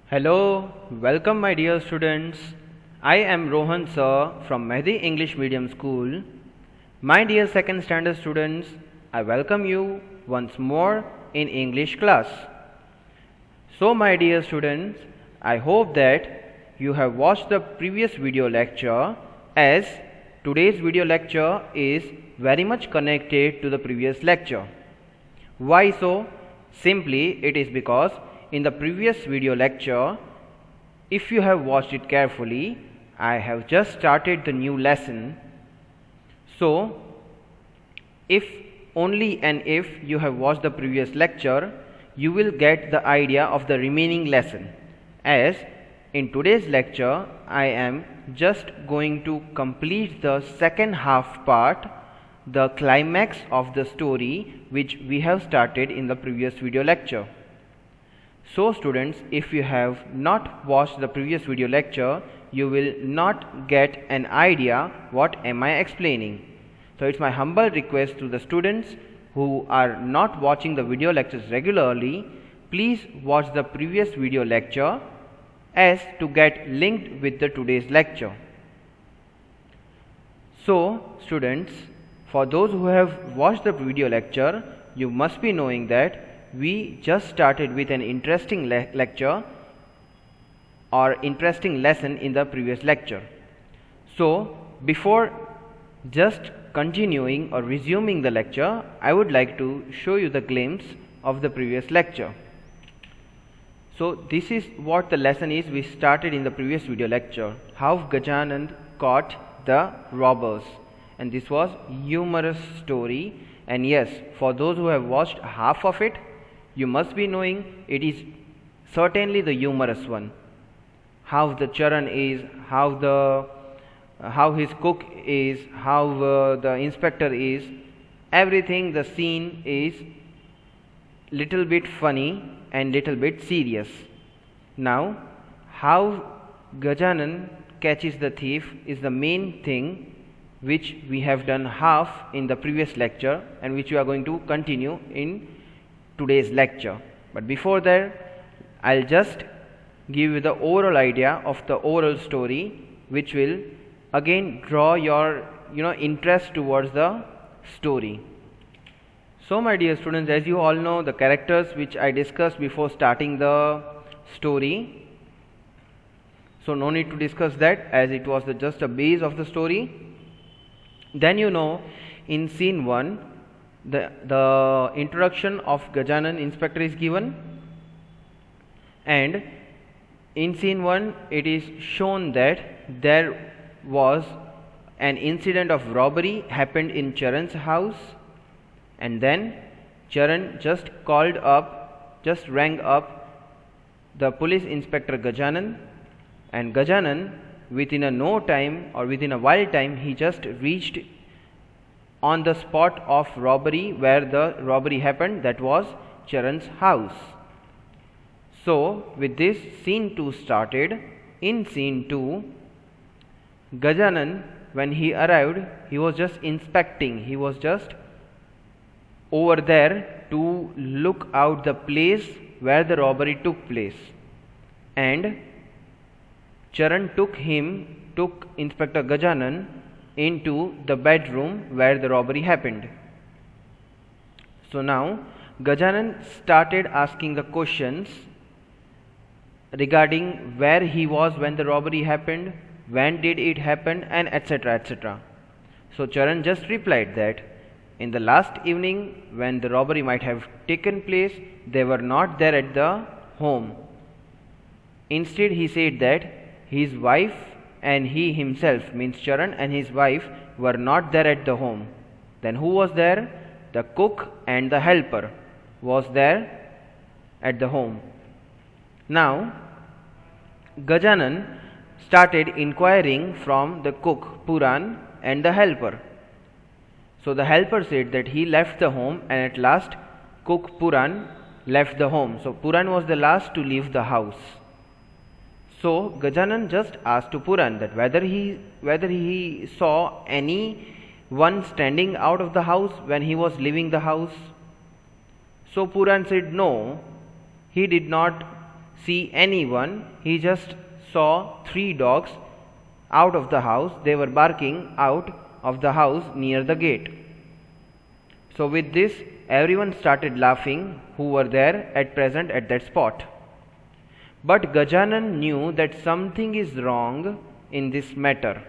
Hello, welcome my dear students. I am Rohan sir from Mehdi English Medium School. My dear second standard students, I welcome you once more in English class. So my dear students, I hope that you have watched the previous video lecture, as today's video lecture is very much connected to the previous lecture. Why so? Simply it is because in the previous video lecture, if you have watched it carefully, I have just started the new lesson. So if only and if you have watched the previous lecture, you will get the idea of the remaining lesson, as in today's lecture I am just going to complete the second half part, the climax of the story which we have started in the previous video lecture. So students, if you have not watched the previous video lecture, you will not get an idea what am I explaining. So it's my humble request to the students who are not watching the video lectures regularly, please watch the previous video lecture as to get linked with the today's lecture. So students, for those who have watched the video lecture, you must be knowing that we just started with an interesting lecture or interesting lesson in the previous lecture. So before just continuing or resuming the lecture, I would like to show you the glimpse of the previous lecture. So this is what the lesson is we started in the previous video lecture, how Gajanan caught the robbers, and this was humorous story. And yes, for those who have watched half of it, you must be knowing it is certainly the humorous one. How the Charan is, how his cook is, how the inspector is, everything, the scene is little bit funny and little bit serious. Now how Gajanan catches the thief is the main thing which we have done half in the previous lecture and which we are going to continue in today's lecture. But before that, I'll just give you the overall idea of the overall story, which will again draw your interest towards the story. So my dear students, as you all know, the characters which I discussed before starting the story, so no need to discuss that as it was just a base of the story. Then in scene 1 the introduction of Gajanan inspector is given, and in scene 1 it is shown that there was an incident of robbery happened in Charan's house, and then Charan just rang up the police inspector Gajanan, and Gajanan within a while time he just reached on the spot of robbery where the robbery happened, that was Charan's house. So with this, scene 2 started. In scene 2, Gajanan, when he arrived, he was just inspecting, he was just over there to look out the place where the robbery took place, and Charan took Inspector Gajanan into the bedroom where the robbery happened. So now Gajanan started asking the questions regarding where he was when the robbery happened, when did it happen, and etc. etc. So Charan just replied that in the last evening when the robbery might have taken place, they were not there at the home. Instead he said that his wife and he himself, means Charan and his wife, were not there at the home. Then who was there? The cook and the helper was there at the home. Now Gajanan started inquiring from the cook Puran and the helper. So the helper said that he left the home, and at last cook Puran left the home. So Puran was the last to leave the house. So Gajanan just asked to Puran that whether he saw anyone standing out of the house when he was leaving the house. So Puran said no, he did not see anyone. He just saw 3 dogs out of the house. They were barking out of the house near the gate. So with this, everyone started laughing who were there at present at that spot. But Gajanan knew that something is wrong in this matter.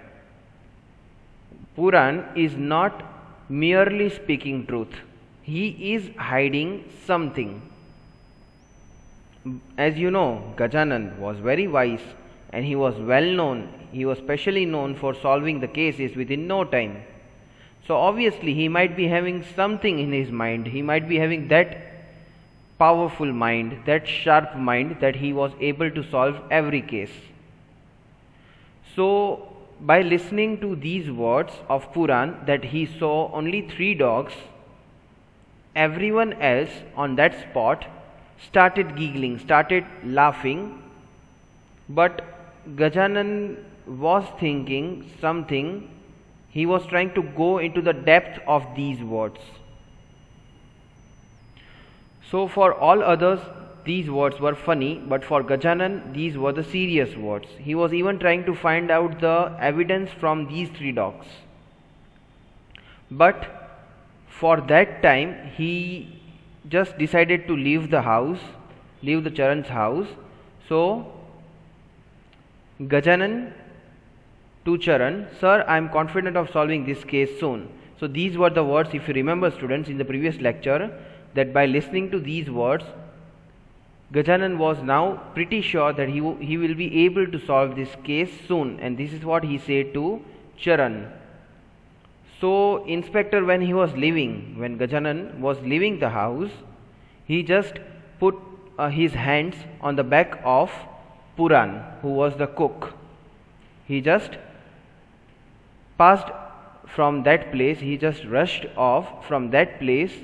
Puran is not merely speaking truth. He is hiding something. As you know, Gajanan was very wise and he was well known. He was specially known for solving the cases within no time. So obviously he might be having something in his mind. He might be having that powerful mind, that sharp mind, that he was able to solve every case. So by listening to these words of Puran that he saw only 3 dogs, everyone else on that spot started giggling, started laughing. But Gajanan was thinking something. He was trying to go into the depth of these words. So for all others, these words were funny, but for Gajanan, these were the serious words. He was even trying to find out the evidence from these 3 dogs. But for that time, he just decided to leave the house, leave the Charan's house. So Gajanan to Charan, "Sir, I am confident of solving this case soon." So these were the words, if you remember students, in the previous lecture, that by listening to these words, Gajanan was now pretty sure that he will be able to solve this case soon, and this is what he said to Charan. So Inspector, when Gajanan was leaving the house, he just put his hands on the back of Puran, who was the cook. He just passed from that place, he just rushed off from that place.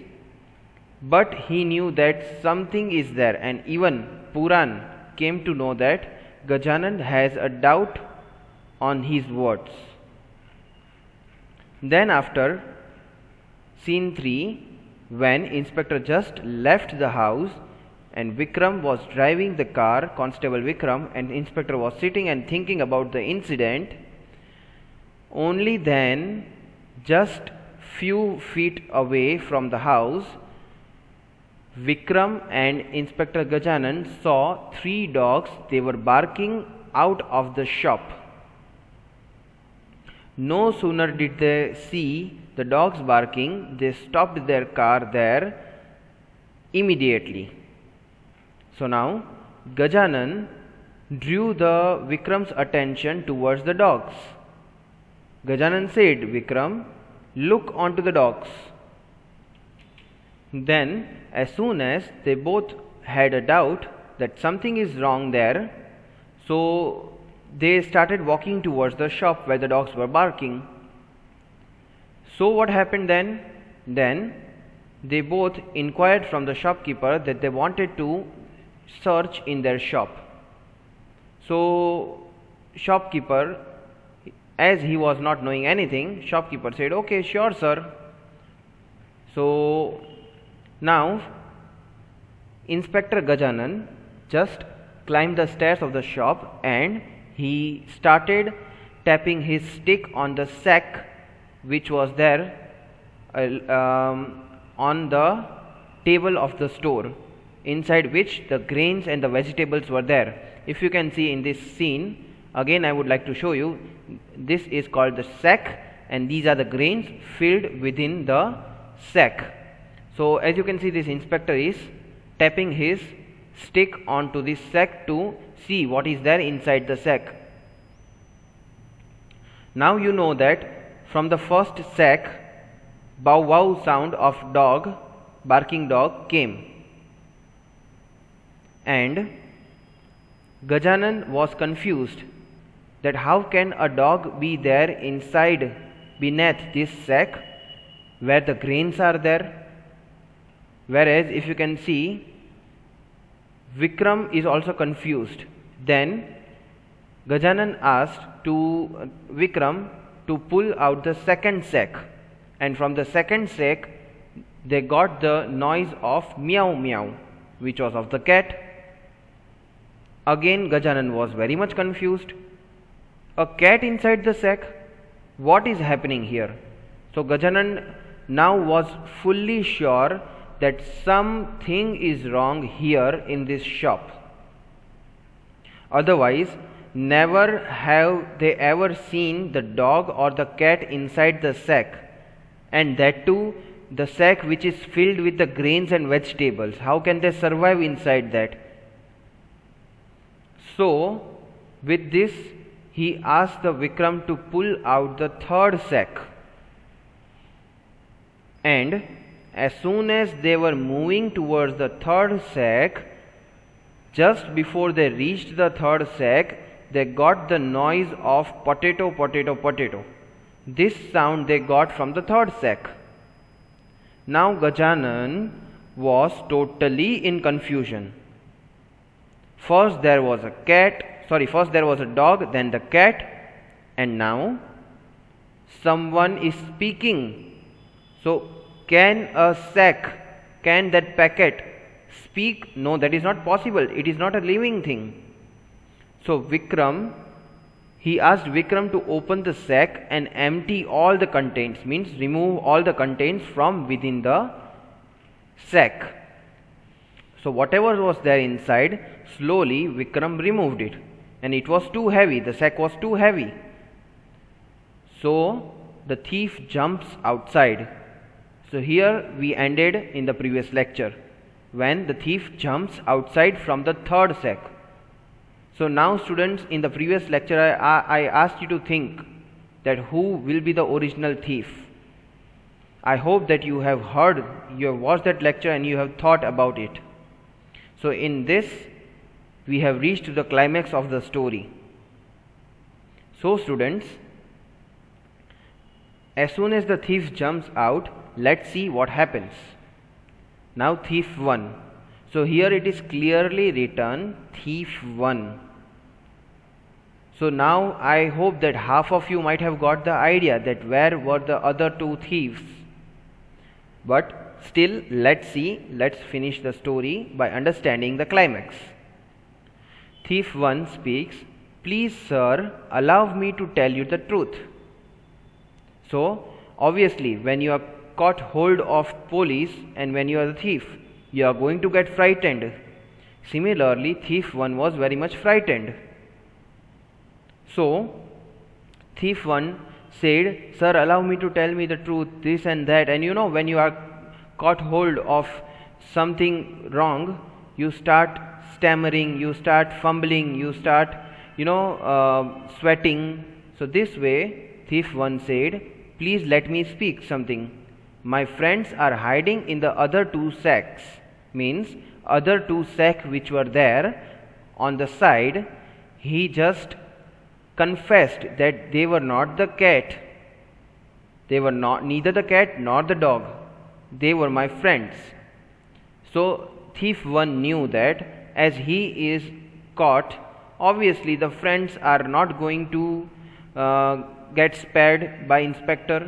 But he knew that something is there, and even Puran came to know that Gajanan has a doubt on his words. Then after scene 3, when Inspector just left the house and Vikram was driving the car, Constable Vikram, and Inspector was sitting and thinking about the incident, only then, just few feet away from the house, Vikram and Inspector Gajanan saw 3 dogs. They were barking out of the shop. No sooner did they see the dogs barking, they stopped their car there immediately. So now Gajanan drew the Vikram's attention towards the dogs. Gajanan said, "Vikram, look onto the dogs." Then, as soon as they both had a doubt that something is wrong there, so they started walking towards the shop where the dogs were barking. So what happened then? Then they both inquired from the shopkeeper that they wanted to search in their shop. So shopkeeper, as he was not knowing anything, shopkeeper said, "Okay, sure sir." So now Inspector Gajanan just climbed the stairs of the shop and he started tapping his stick on the sack which was there on the table of the store, inside which the grains and the vegetables were there. If you can see in this scene, again I would like to show you, this is called the sack and these are the grains filled within the sack. So as you can see, this inspector is tapping his stick onto this sack to see what is there inside the sack. Now you know that from the first sack, bow wow sound of dog, barking dog came. And Gajanan was confused that how can a dog be there inside beneath this sack where the grains are there. Whereas if you can see, Vikram is also confused. Then Gajanan asked to Vikram to pull out the second sack, and from the second sack they got the noise of meow meow, which was of the cat. Again Gajanan was very much confused. A cat inside the sack? What is happening here? So Gajanan now was fully sure that something is wrong here in this shop. Otherwise, never have they ever seen the dog or the cat inside the sack, and that too the sack which is filled with the grains and vegetables. How can they survive inside that? So, with this, he asked the Vikram to pull out the third sack. And as soon as they were moving towards the third sack, just before they reached the third sack, they got the noise of potato, potato, potato. This sound they got from the third sack. Now Gajanan was totally in confusion. First there was a dog, then the cat, and now someone is speaking. So can that packet speak? No, that is not possible. It is not a living thing. So he asked Vikram to open the sack and empty all the contents, means remove all the contents from within the sack. So whatever was there inside, slowly Vikram removed it, and it was too heavy. The sack was too heavy. So the thief jumps outside. So here we ended in the previous lecture, when the thief jumps outside from the third sack. So now students, in the previous lecture I asked you to think that who will be the original thief. I hope that you have watched that lecture and you have thought about it. So in this we have reached the climax of the story. So students, as soon as the thief jumps out, let's see what happens. Now thief 1. So here it is clearly written thief 1. So now I hope that half of you might have got the idea that where were the other two thieves. But still, let's finish the story by understanding the climax. Thief 1 speaks, "Please sir, allow me to tell you the truth." So obviously when you are caught hold of police and when you are the thief, you are going to get frightened. Similarly, thief 1 was very much frightened. So thief 1 said, "Sir, allow me to tell me the truth, this and that." And you know, when you are caught hold of something wrong, you start stammering, you start fumbling, you start sweating. So this way thief 1 said, "Please let me speak something. My friends are hiding in the other two sacks," means other two sacks which were there on the side. He just confessed that they were not the cat. They were neither the cat nor the dog. They were my friends. So thief 1 knew that as he is caught, obviously the friends are not going to get spared by inspector.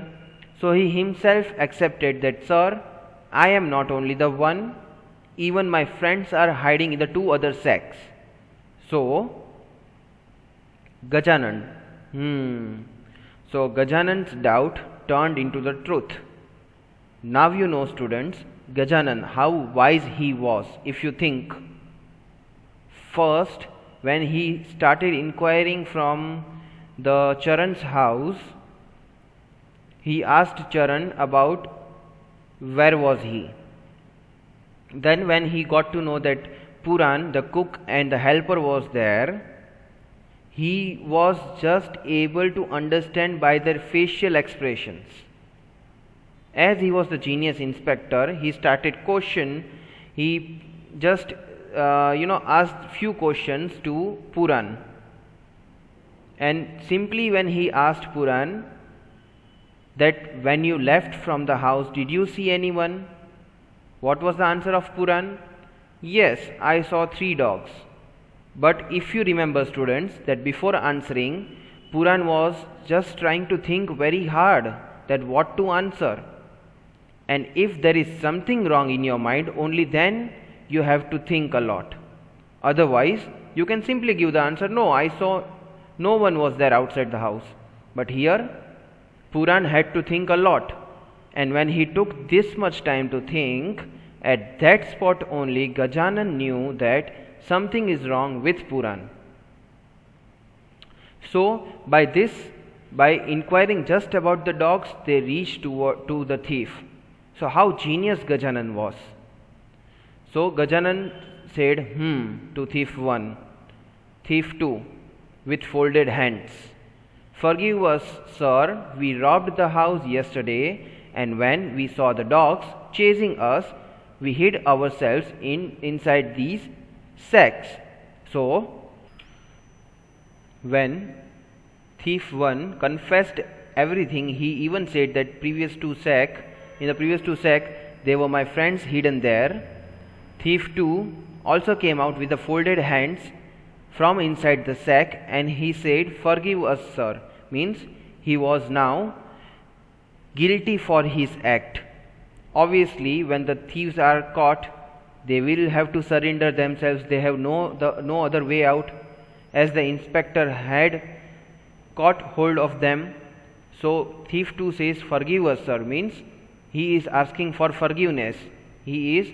So he himself accepted that, "Sir, I am not only the one, even my friends are hiding in the two other sacks." So Gajanan's doubt turned into the truth. Now you know, students, Gajanan, how wise he was. If you think, first when he started inquiring from the Charan's house, he asked Charan about where was he. Then when he got to know that Puran, the cook and the helper, was there, he was just able to understand by their facial expressions. As he was the genius inspector, he started question. He just asked few questions to Puran, and simply when he asked Puran that when you left from the house, did you see anyone? What was the answer of Puran? "Yes, I saw 3 dogs." But if you remember, students, that before answering, Puran was just trying to think very hard that what to answer. And if there is something wrong in your mind, only then you have to think a lot. Otherwise, you can simply give the answer, no, I saw no one was there outside the house. But here, Puran had to think a lot. And when he took this much time to think, at that spot only Gajanan knew that something is wrong with Puran. So, by inquiring just about the dogs, they reached to the thief. So, how genius Gajanan was. So, Gajanan said, to thief 1, thief 2, with folded hands. Forgive us, sir, we robbed the house yesterday, and when we saw the dogs chasing us, we hid ourselves inside these sacks. So, when thief 1 confessed everything, he even said that in the previous two sacks, they were my friends hidden there. Thief 2 also came out with the folded hands from inside the sack, and he said, forgive us, sir. Means he was now guilty for his act. Obviously, when the thieves are caught, they will have to surrender themselves. They have no other way out, as the inspector had caught hold of them. So thief 2 says, forgive us, sir. Means he is asking for forgiveness. He is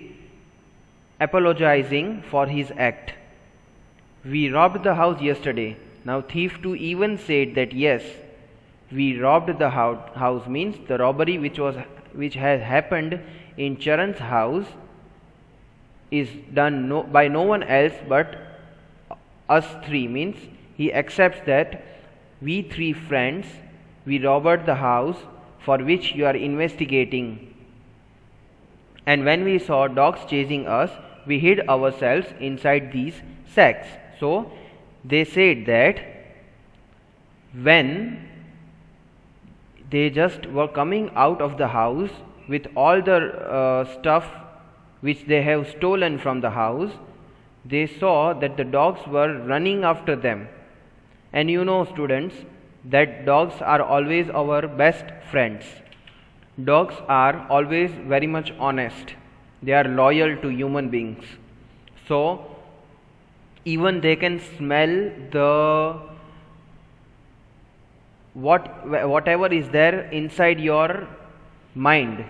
apologizing for his act. We robbed the house yesterday. Now thief 2 even said that yes, we robbed the house. Means the robbery which has happened in Charan's house is done by no one else but us three. Means he accepts that we 3 friends, we robbed the house for which you are investigating. And when we saw dogs chasing us, we hid ourselves inside these sacks. So they said that when they just were coming out of the house with all the stuff which they have stolen from the house, they saw that the dogs were running after them. And you know, students, that dogs are always our best friends. Dogs are always very much honest. They are loyal to human beings. So even they can smell the whatever is there inside your mind.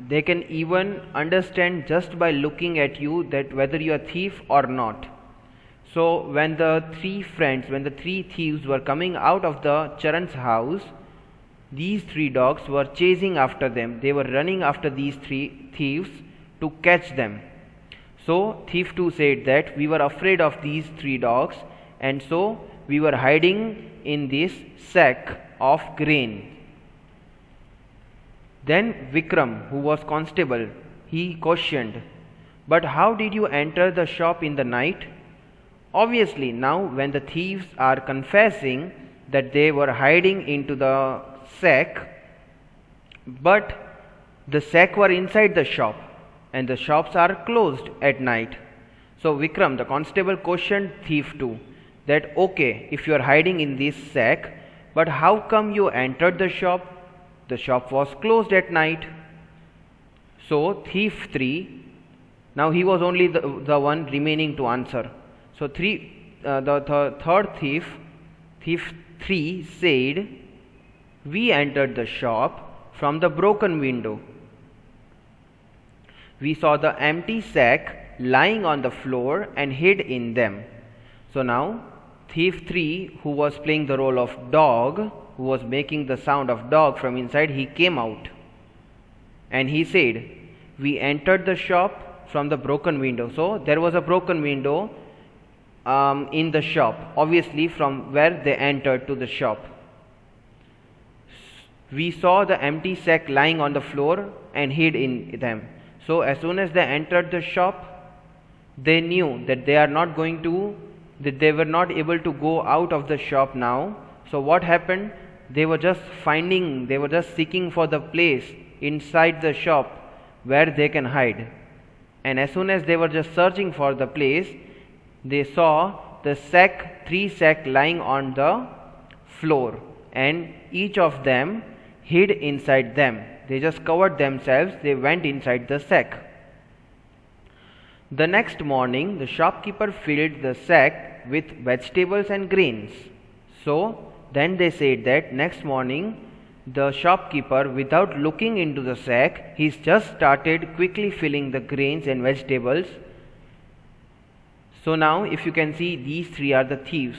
They can even understand just by looking at you that whether you are a thief or not. So when the 3 thieves were coming out of the Charan's house, these 3 dogs were chasing after them. They were running after these 3 thieves to catch them. So thief 2 said that we were afraid of these 3 dogs, and so we were hiding in this sack of grain. Then Vikram, who was constable, he questioned, but how did you enter the shop in the night? Obviously, now when the thieves are confessing that they were hiding into the sack, but the sack were inside the shop and the shops are closed at night. So Vikram, the constable, questioned thief 2 that okay, if you are hiding in this sack, but how come you entered the shop? The shop was closed at night. So thief 3, now he was only the one remaining to answer. So the third thief 3 said, we entered the shop from the broken window. We saw the empty sack lying on the floor and hid in them. So now thief 3, who was playing the role of dog, who was making the sound of dog from inside, he came out and he said, we entered the shop from the broken window. So there was a broken window in the shop, obviously from where they entered to the shop. We saw the empty sack lying on the floor and hid in them. So as soon as they entered the shop, they knew that they were not able to go out of the shop now. So what happened? They were just seeking for the place inside the shop where they can hide. And as soon as they were just searching for the place, they saw the 3 sacks lying on the floor, and each of them hid inside them. They just covered themselves, they went inside the sack. The next morning, the shopkeeper filled the sack with vegetables and grains. So, then they said that next morning, the shopkeeper, without looking into the sack, he's just started quickly filling the grains and vegetables. So now, if you can see, these three are the thieves.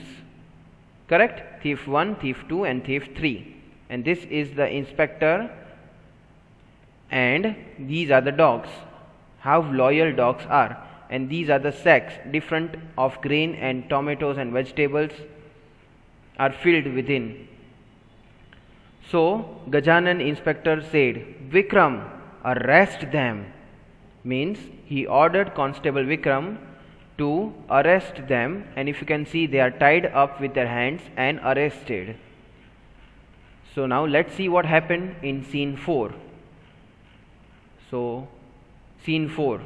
Correct? Thief 1, thief 2 and thief 3. And this is the inspector, and these are the dogs. How loyal dogs are. And these are the sacks, different of grain and tomatoes and vegetables are filled within. So Gajanan inspector said, Vikram, arrest them. Means he ordered Constable Vikram to arrest them, and if you can see, they are tied up with their hands and arrested. So now let's see what happened in scene 4. So scene 4.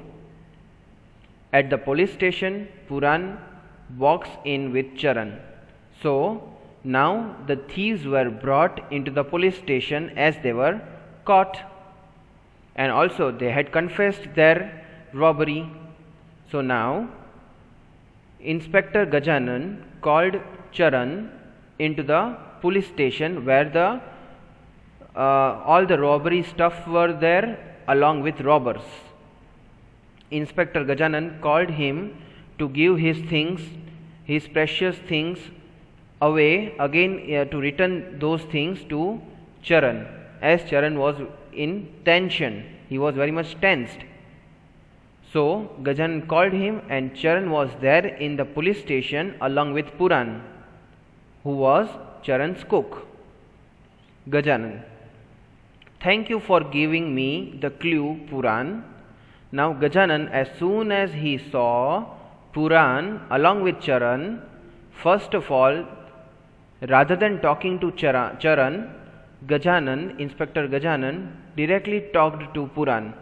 At the police station, Puran walks in with Charan. So now the thieves were brought into the police station as they were caught, and also they had confessed their robbery. So now Inspector Gajanan called Charan into the police station where all the robbery stuff were there along with robbers. Inspector Gajanan called him to give his things, his precious things away again, to return those things to Charan, as Charan was in tension. He was very much tensed. So Gajanan called him, and Charan was there in the police station along with Puran, who was Charan's cook. Gajanan: Thank you for giving me the clue, Puran. Now Gajanan, as soon as he saw Puran along with Charan, first of all, rather than talking to Charan, Gajanan, Inspector Gajanan, directly talked to Puran.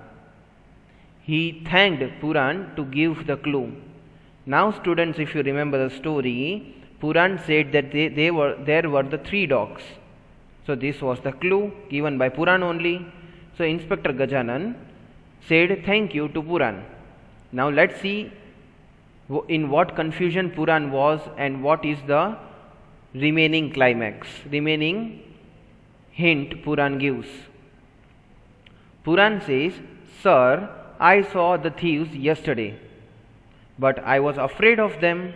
He thanked Puran to give the clue. Now students, if you remember the story, Puran said that there were the 3 dogs. So this was the clue given by Puran only. So Inspector Gajanan said thank you to Puran. Now let's see in what confusion Puran was and what is the remaining climax, remaining hint Puran gives. Puran says, Sir, I saw the thieves yesterday, but I was afraid of them.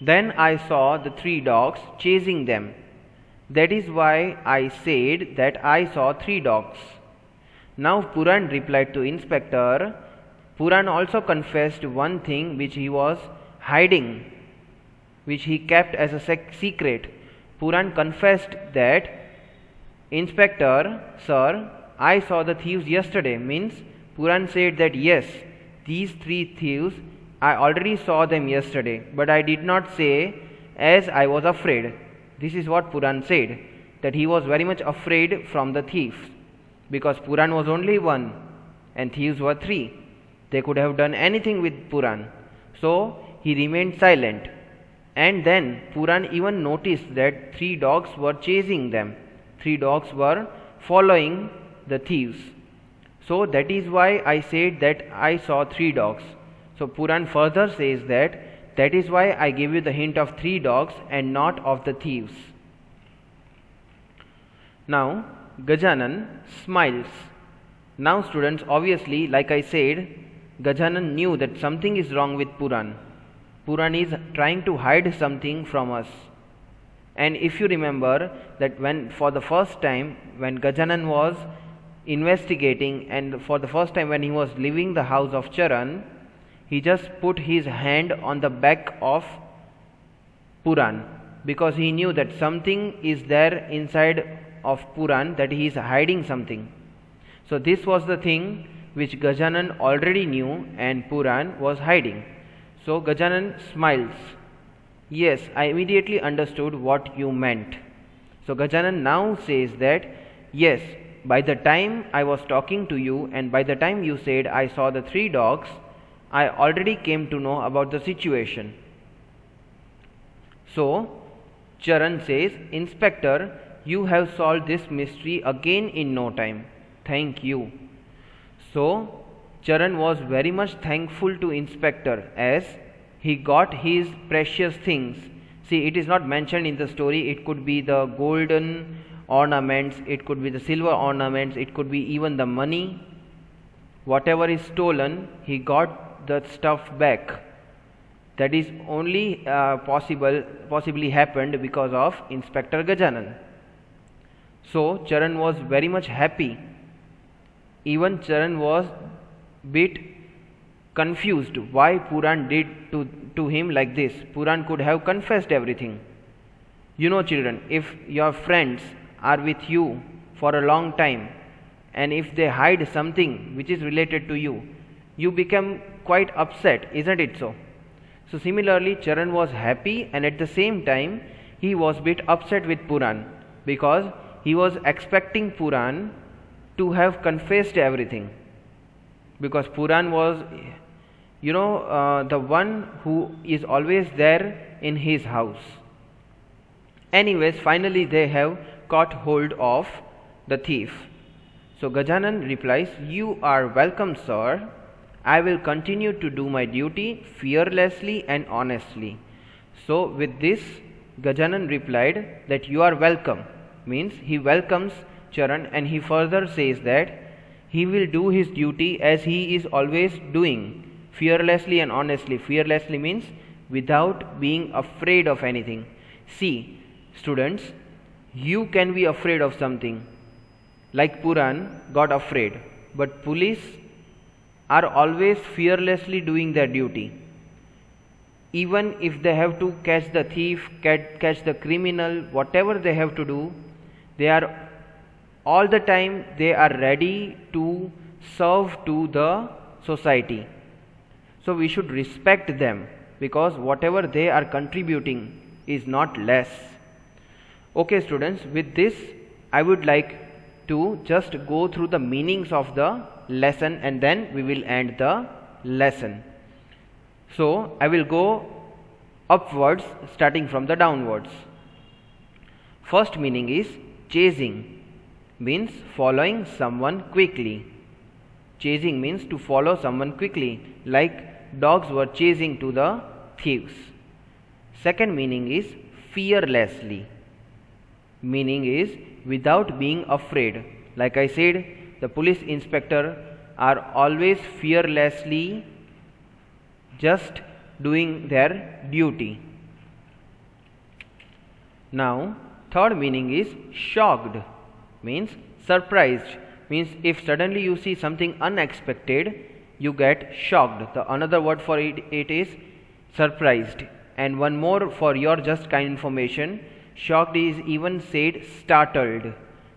Then I saw the 3 dogs chasing them. That is why I said that I saw 3 dogs. Now Puran replied to Inspector. Puran also confessed one thing which he was hiding, which he kept as a secret. Puran confessed that, Inspector, sir, I saw the thieves yesterday. Means Puran said that yes, these 3 thieves, I already saw them yesterday, but I did not say as I was afraid. This is what Puran said, that he was very much afraid from the thieves, because Puran was only 1 and thieves were 3. They could have done anything with Puran. So he remained silent. And then Puran even noticed that 3 dogs were chasing them. 3 dogs were following the thieves. So that is why I said that I saw 3 dogs. So Puran further says that is why I gave you the hint of 3 dogs and not of the thieves. Now Gajanan smiles. Now students, obviously, like I said, Gajanan knew that something is wrong with Puran. Puran is trying to hide something from us. And if you remember that for the first time when Gajanan was investigating, and for the first time when he was leaving the house of Charan, he just put his hand on the back of Puran, because he knew that something is there inside of Puran, that he is hiding something. So this was the thing which Gajanan already knew and Puran was hiding. So Gajanan smiles. Yes, I immediately understood what you meant. So Gajanan now says that yes, by the time I was talking to you and by the time you said I saw the 3 dogs, I already came to know about the situation. So Charan says, Inspector, you have solved this mystery again in no time. Thank you. So Charan was very much thankful to inspector as he got his precious things. See, it is not mentioned in the story. It could be the golden ornaments, it could be the silver ornaments, it could be even the money. Whatever is stolen, he got the stuff back. That is only possibly happened because of Inspector Gajanan. So Charan was very much happy. Even Charan was bit confused why Puran did to him like this. Puran could have confessed everything. You know, children, if your friends are with you for a long time and if they hide something which is related to you, you become quite upset, isn't it so? So similarly, Charan was happy and at the same time he was a bit upset with Puran because he was expecting Puran to have confessed everything, because Puran was, the one who is always there in his house. Anyways, finally they have caught hold of the thief. So Gajanan replies, "You are welcome, sir. I will continue to do my duty fearlessly and honestly." So with this, Gajanan replied that you are welcome, means he welcomes Charan, and he further says that he will do his duty as he is always doing, fearlessly and honestly. Fearlessly means without being afraid of anything. See, students, you can be afraid of something, like Puran got afraid, but police are always fearlessly doing their duty. Even if they have to catch the thief, catch the criminal, whatever they have to do, they are all the time they are ready to serve to the society. So we should respect them, because whatever they are contributing is not less. Okay students, with this I would like to just go through the meanings of the lesson and then we will end the lesson. So I will go upwards starting from the downwards. First meaning is chasing, means following someone quickly. Chasing means to follow someone quickly, like dogs were chasing to the thieves. Second meaning is fearlessly. Meaning is without being afraid. Like I said, the police inspector are always fearlessly just doing their duty. Now, third meaning is shocked, means surprised, means if suddenly you see something unexpected, you get shocked. The another word for it is surprised. And one more for your just kind information, shocked is even said startled.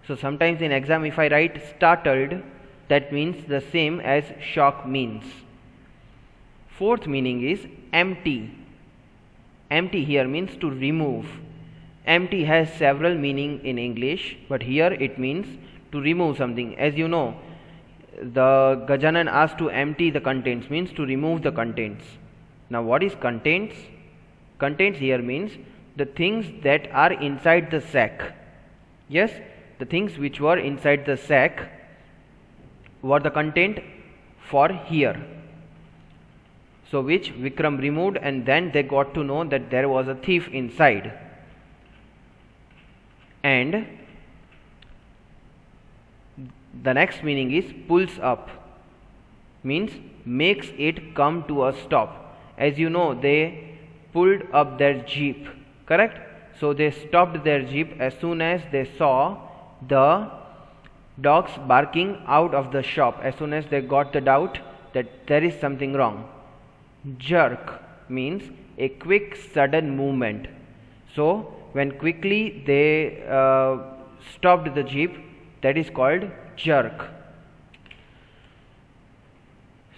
So sometimes in exam if I write startled, that means the same as shock means. Fourth meaning is empty. Empty here means to remove. Empty has several meaning in English, but here it means to remove something. As you know, the Gajanan asked to empty the contents, means to remove the contents. Now what is contents? Contents here means the things that are inside the sack. Yes, the things which were inside the sack were the content for here. So which Vikram removed, and then they got to know that there was a thief inside. And the next meaning is pulls up, means makes it come to a stop. As you know, they pulled up their jeep, correct? So they stopped their jeep as soon as they saw the dogs barking out of the shop, as soon as they got the doubt that there is something wrong. Jerk means a quick sudden movement. So when quickly they stopped the jeep, that is called jerk.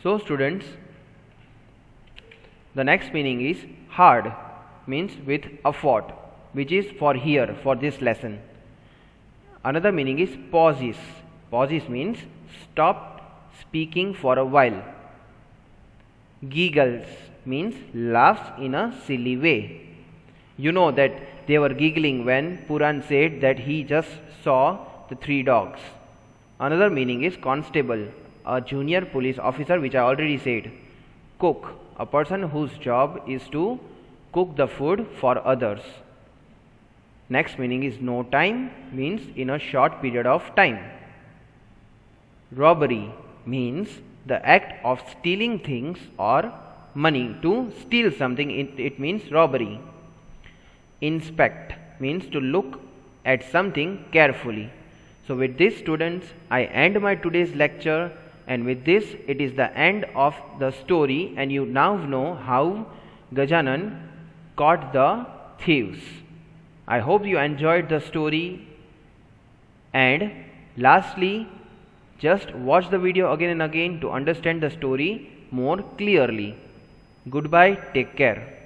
So students, the next meaning is hard, means with effort, which is for here, for this lesson. Another meaning is pauses. Pauses means stop speaking for a while. Giggles means laughs in a silly way. You know that they were giggling when Puran said that he just saw the 3 dogs. Another meaning is constable, a junior police officer, which I already said. Cook, a person whose job is to cook the food for others. Next meaning is no time, means in a short period of time. Robbery means the act of stealing things or money. To steal something, it means robbery. Inspect means to look at something carefully. So with this, students, I end my today's lecture, and with this it is the end of the story, and you now know how Gajanan caught the thieves. I hope you enjoyed the story, and lastly, just watch the video again and again to understand the story more clearly. Goodbye, take care.